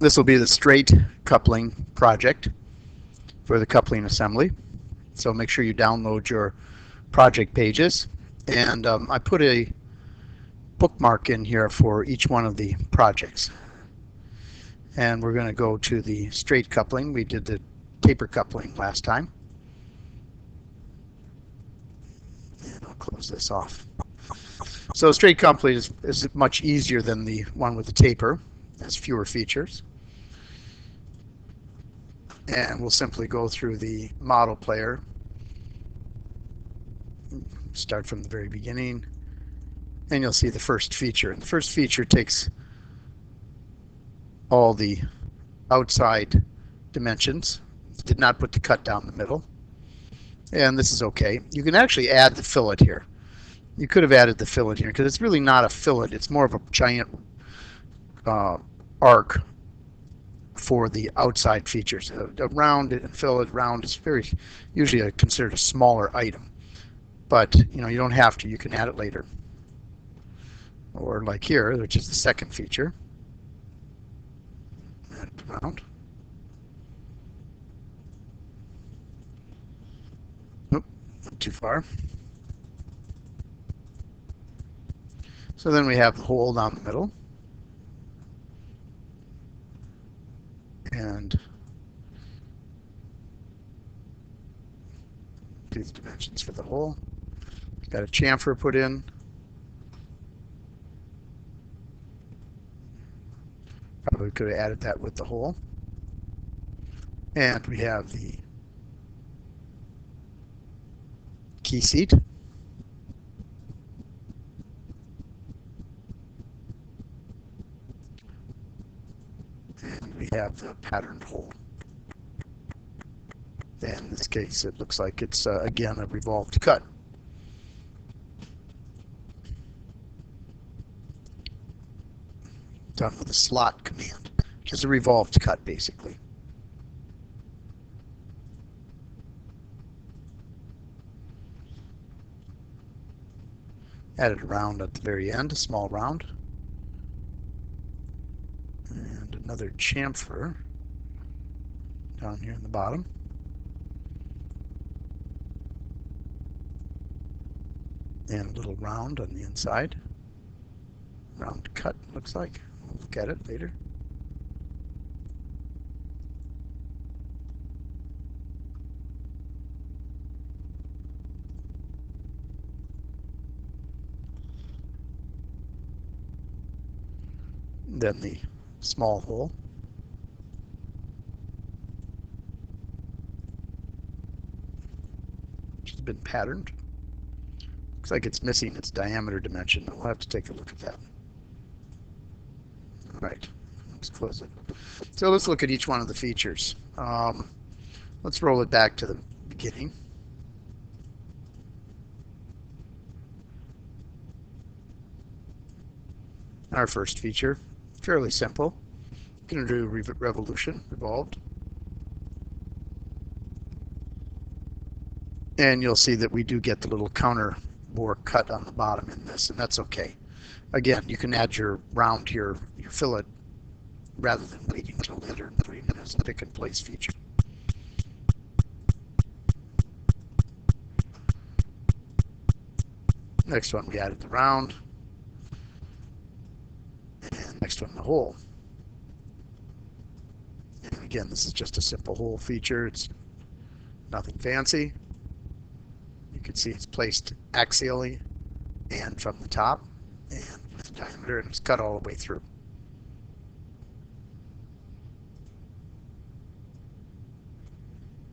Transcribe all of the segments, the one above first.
This will be the straight coupling project for the coupling assembly. So make sure you download your project pages. And I put a bookmark in here for each one of the projects. And we're going to go to the straight coupling. We did the taper coupling last time. And I'll close this off. So straight coupling is much easier than the one with the taper. It has fewer features. And we'll simply go through the model player. Start from the very beginning. And you'll see the first feature. And the first feature takes all the outside dimensions. Did not put the cut down the middle. And this is okay. You can actually add the fillet here. You could have added the fillet here because it's really not a fillet. It's more of a giant arc for the outside features. A round and fillet round is usually considered a smaller item. But you don't have to. You can add it later. Or like here, which is the second feature. Add it round. Nope, not too far. So then we have the hole down the middle. And do the dimensions for the hole. Got a chamfer put in. Probably could have added that with the hole. And we have the key seat. And we have the patterned hole. And in this case, it looks like it's, again, a revolved cut. Done with a slot command, which is a revolved cut, basically. Added a round at the very end, a small round. And another chamfer down here in the bottom. And a little round on the inside. Round cut, looks like. We'll look at it later. Then the small hole. Which has been patterned. Looks like it's missing its diameter dimension. We'll have to take a look at that. All right, let's close it. So let's look at each one of the features. Let's roll it back to the beginning. Our first feature, fairly simple. Going to do revolution, revolved. And you'll see that we do get the little counter bore cut on the bottom in this, and that's okay. Again, you can add your round here, your fillet, rather than waiting until later in 3 minutes. Pick and place feature. Next one, we added the round. And next one, the hole. And again, this is just a simple hole feature. It's nothing fancy. You can see it's placed axially and from the top, and with the diameter, and it's cut all the way through.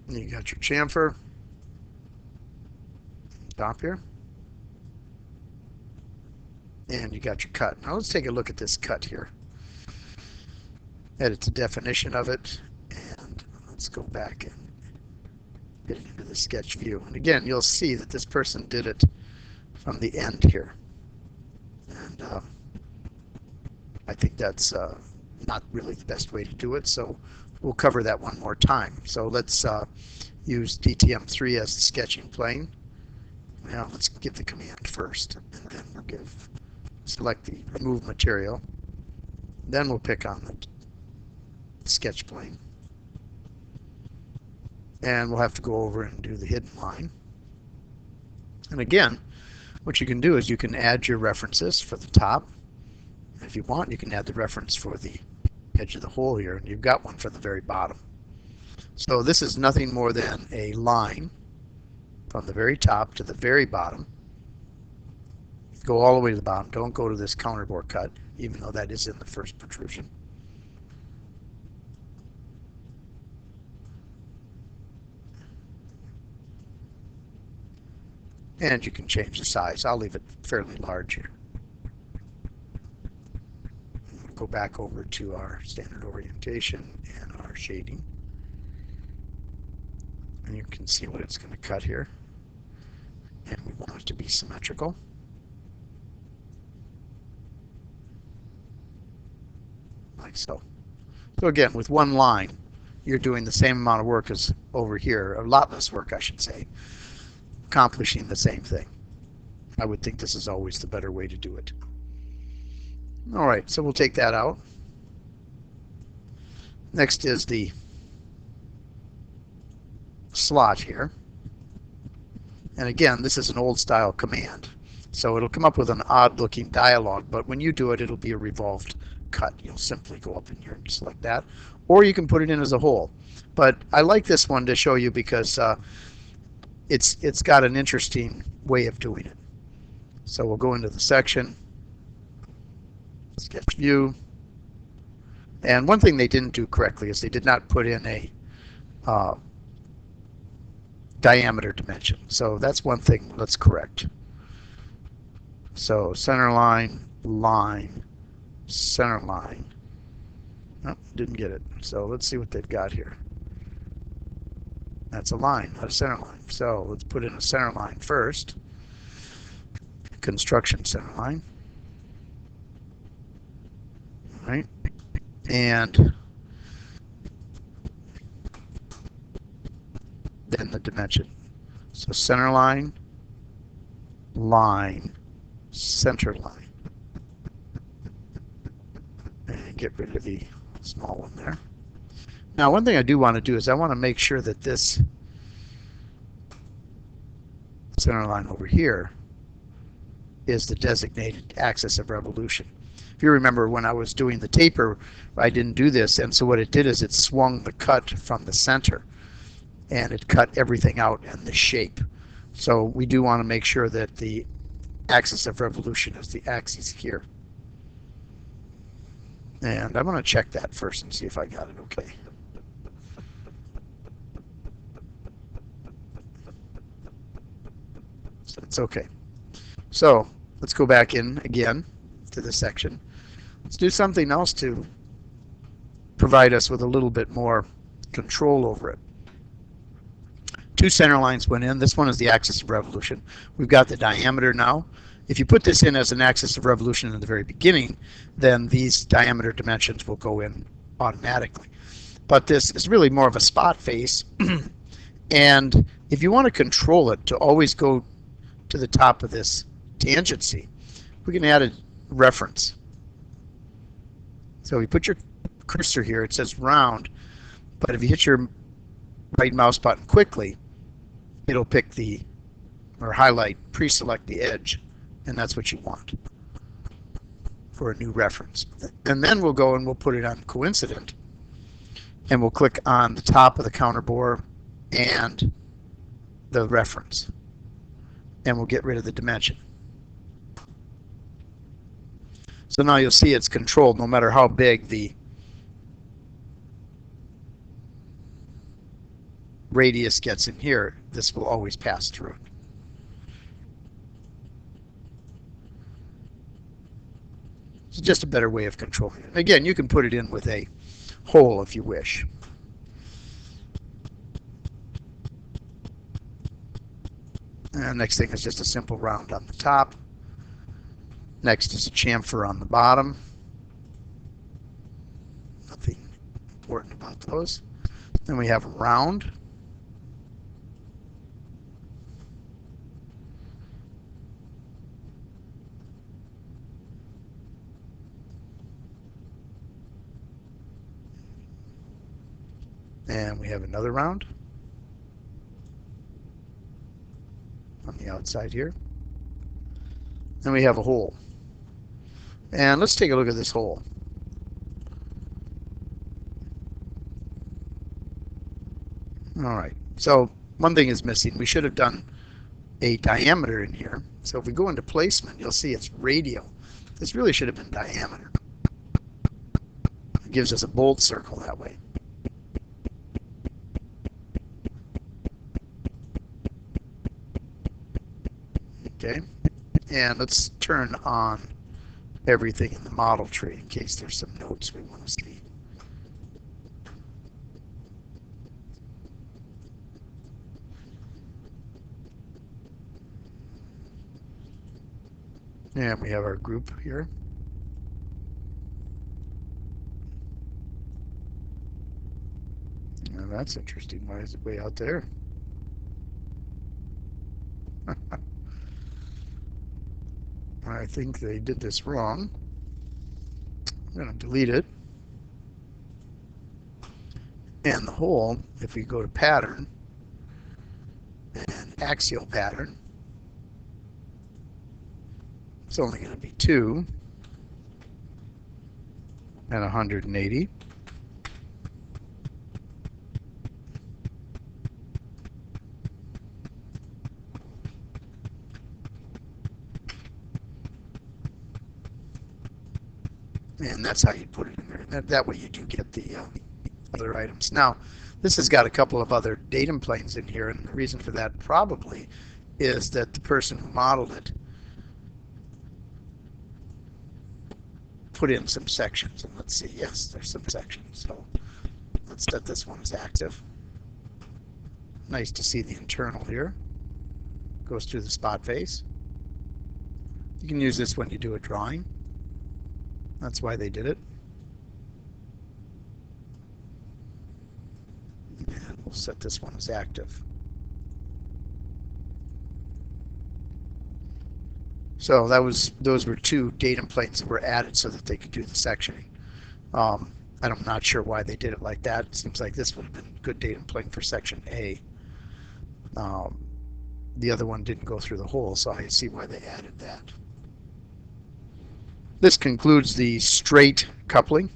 And you got your chamfer top here, and you got your cut. Now let's take a look at this cut here. Edit the definition of it, and let's go back and get it into the sketch view. And again, you'll see that this person did it from the end here. And I think that's not really the best way to do it, so we'll cover that one more time. So let's use DTM3 as the sketching plane. Now let's give the command first, and then we'll select the remove material. Then we'll pick on the sketch plane. And we'll have to go over and do the hidden line. And again, what you can do is you can add your references for the top. If you want, you can add the reference for the edge of the hole here, and you've got one for the very bottom. So this is nothing more than a line from the very top to the very bottom. Go all the way to the bottom. Don't go to this counterbore cut, even though that is in the first protrusion. And you can change the size. I'll leave it fairly large here. Go back over to our standard orientation and our shading. And you can see what it's going to cut here. And we want it to be symmetrical. Like so. So again, with one line, you're doing the same amount of work as over here, a lot less work, I should say, accomplishing the same thing. I would think this is always the better way to do it. All right, so we'll take that out. Next is the slot here. And again, this is an old style command. So it'll come up with an odd looking dialog, but when you do it, it'll be a revolved cut. You'll simply go up in here and select that. Or you can put it in as a whole. But I like this one to show you because it's got an interesting way of doing it. So we'll go into the section, sketch view. And one thing they didn't do correctly is they did not put in a diameter dimension. So that's one thing let's correct. So center line, line, center line. Oh, didn't get it. So let's see what they've got here. That's a line, not a center line. So let's put in a center line first. Construction center line. All right. And then the dimension. So center line, line, center line. And get rid of the small one there. Now, one thing I do want to do is I want to make sure that this center line over here is the designated axis of revolution. If you remember when I was doing the taper, I didn't do this, and so what it did is it swung the cut from the center and it cut everything out in the shape. So we do want to make sure that the axis of revolution is the axis here. And I'm going to check that first and see if I got it okay. So it's okay. So let's go back in again to this section. Let's do something else to provide us with a little bit more control over it. Two center lines went in. This one is the axis of revolution. We've got the diameter now. If you put this in as an axis of revolution in the very beginning, then these diameter dimensions will go in automatically. But this is really more of a spot face. And if you want to control it to always go to the top of this tangency, we can add a reference. So you put your cursor here, it says round, but if you hit your right mouse button quickly, it'll pick the, or highlight, pre-select the edge, and that's what you want for a new reference. And then we'll go and we'll put it on coincident, and we'll click on the top of the counterbore and the reference, and we'll get rid of the dimension. So now you'll see it's controlled no matter how big the radius gets in here, this will always pass through it. It's just a better way of controlling it. Again, you can put it in with a hole if you wish. And next thing is just a simple round on the top. Next is a chamfer on the bottom. Nothing important about those. Then we have a round. And we have another round on the outside here. And we have a hole. And let's take a look at this hole. All right, so one thing is missing. We should have done a diameter in here. So if we go into placement, you'll see it's radial. This really should have been diameter. It gives us a bolt circle that way. Okay, and let's turn on everything in the model tree in case there's some notes we want to see. And we have our group here. Now that's interesting. Why is it way out there? I think they did this wrong. I'm going to delete it. And the hole, if we go to pattern and axial pattern, it's only going to be 2 and 180. And that's how you put it in there. That way you do get the other items. Now, this has got a couple of other datum planes in here, and the reason for that probably is that the person who modeled it put in some sections. And let's see, yes, there's some sections. So let's set this one as active. Nice to see the internal here. Goes through the spot face. You can use this when you do a drawing. That's why they did it. And we'll set this one as active. So those were 2 datum planes that were added so that they could do the sectioning. I'm not sure why they did it like that. It seems like this would have been a good datum plane for section A. The other one didn't go through the hole, so I see why they added that. This concludes the straight coupling.